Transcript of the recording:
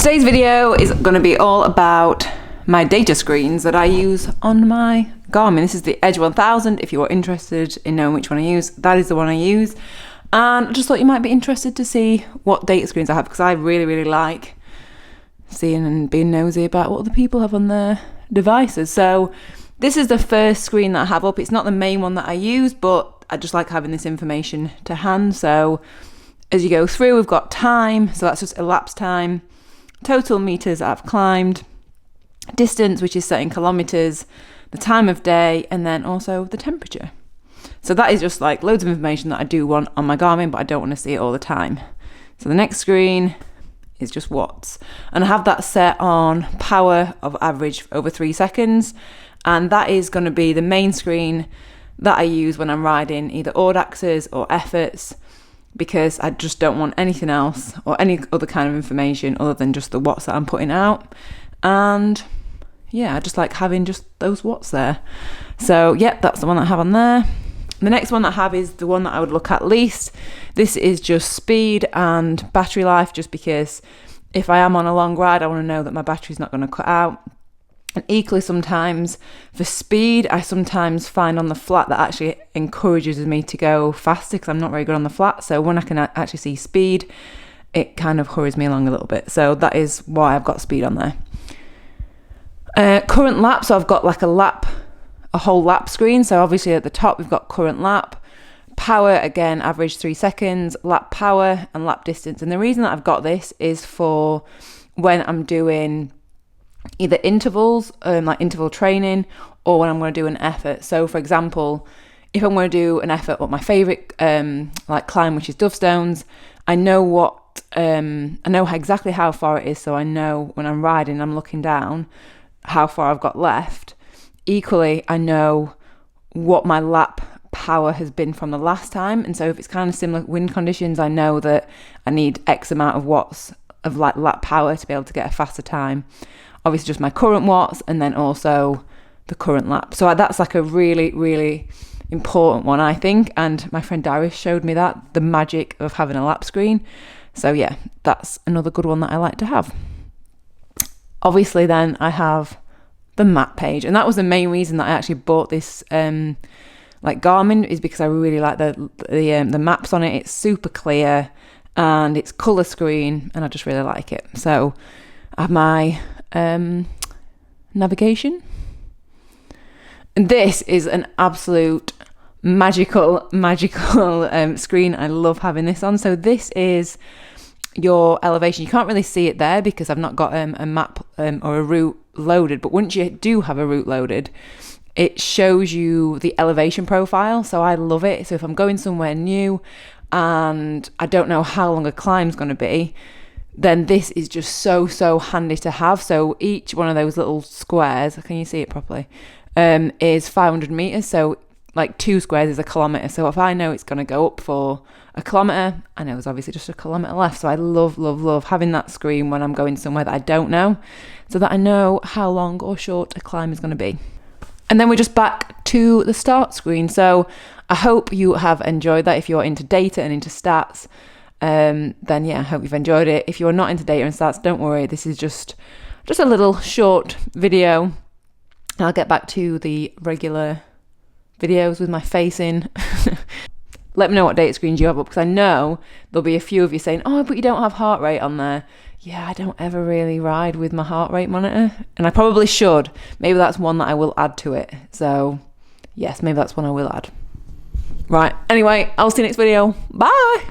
Today's video is going to be all about my data screens that I use on my Garmin. This is the Edge 1000. If you are interested in knowing which one I use, that is the one I use. And I just thought you might be interested to see what data screens I have, because I really like seeing and being nosy about what other people have on their devices. So this is the first screen that I have up. It's not the main one that I use, but I just like having this information to hand. So as you go through, we've got time, so that's just elapsed time, total meters that I've climbed, distance, which is set in kilometers, the time of day, and then also the temperature. So that is just like loads of information that I do want on my Garmin, but I don't want to see it all the time. So the next screen is just watts, and I have that set on power of average over 3 seconds, and that is going to be the main screen that I use when I'm riding either Audaxes or efforts, because I just don't want anything else or any other kind of information other than just the watts that I'm putting out. And yeah, I just like having just those watts there. So yeah, that's the one that I have on there. The next one that I have is the one that I would look at least. This is just speed and battery life, just because if I am on a long ride, I want to know that my battery's not going to cut out. And equally, sometimes for speed, I sometimes find on the flat that actually encourages me to go faster, because I'm not very good on the flat. So when I can actually see speed, it kind of hurries me along a little bit. So that is why I've got speed on there. Current lap, so I've got like a whole lap screen. So obviously at the top we've got current lap, power, again average 3 seconds, lap power and lap distance. And the reason that I've got this is for when I'm doing either intervals, like interval training, or when I'm going to do an effort. So for example, if I'm going to do an effort, what my favorite like climb, which is Dove Stones, I know exactly how far it is. So I know when I'm riding, I'm looking down how far I've got left. Equally, I know what my lap power has been from the last time. And so if it's kind of similar wind conditions, I know that I need X amount of watts of like lap power to be able to get a faster time. Obviously just my current watts, and then also the current lap. So that's like a really important one, I think. And my friend Darius showed me that, the magic of having a lap screen. So yeah, that's another good one that I like to have. Obviously then I have the map page, and that was the main reason that I actually bought this like Garmin, is because I really like the maps on it. It's super clear and it's color screen, and I just really like it. So I have my navigation, and this is an absolute magical screen. I love having this on. So this is your elevation. You can't really see it there because I've not got a map or a route loaded, but once you do have a route loaded, it shows you the elevation profile. So I love it. So if I'm going somewhere new and I don't know how long a climb's going to be, then this is just so handy to have. So each one of those little squares, can you see it properly, is 500 meters. So like 2 squares is a kilometer. So if I know it's going to go up for a kilometer, I know there's obviously just a kilometer left. So I love having that screen when I'm going somewhere that I don't know, so that I know how long or short a climb is going to be. And then we're just back to the start screen. So I hope you have enjoyed that. If you're into data and into stats, then yeah, I hope you've enjoyed it. If you're not into data and stats, don't worry. This is just a little short video. I'll get back to the regular videos with my face in. Let me know what data screens you have up, because I know there'll be a few of you saying, oh, but you don't have heart rate on there. Yeah, I don't ever really ride with my heart rate monitor, and I probably should. Maybe that's one that I will add to it. So yes, maybe that's one I will add. Right, anyway, I'll see you next video. Bye.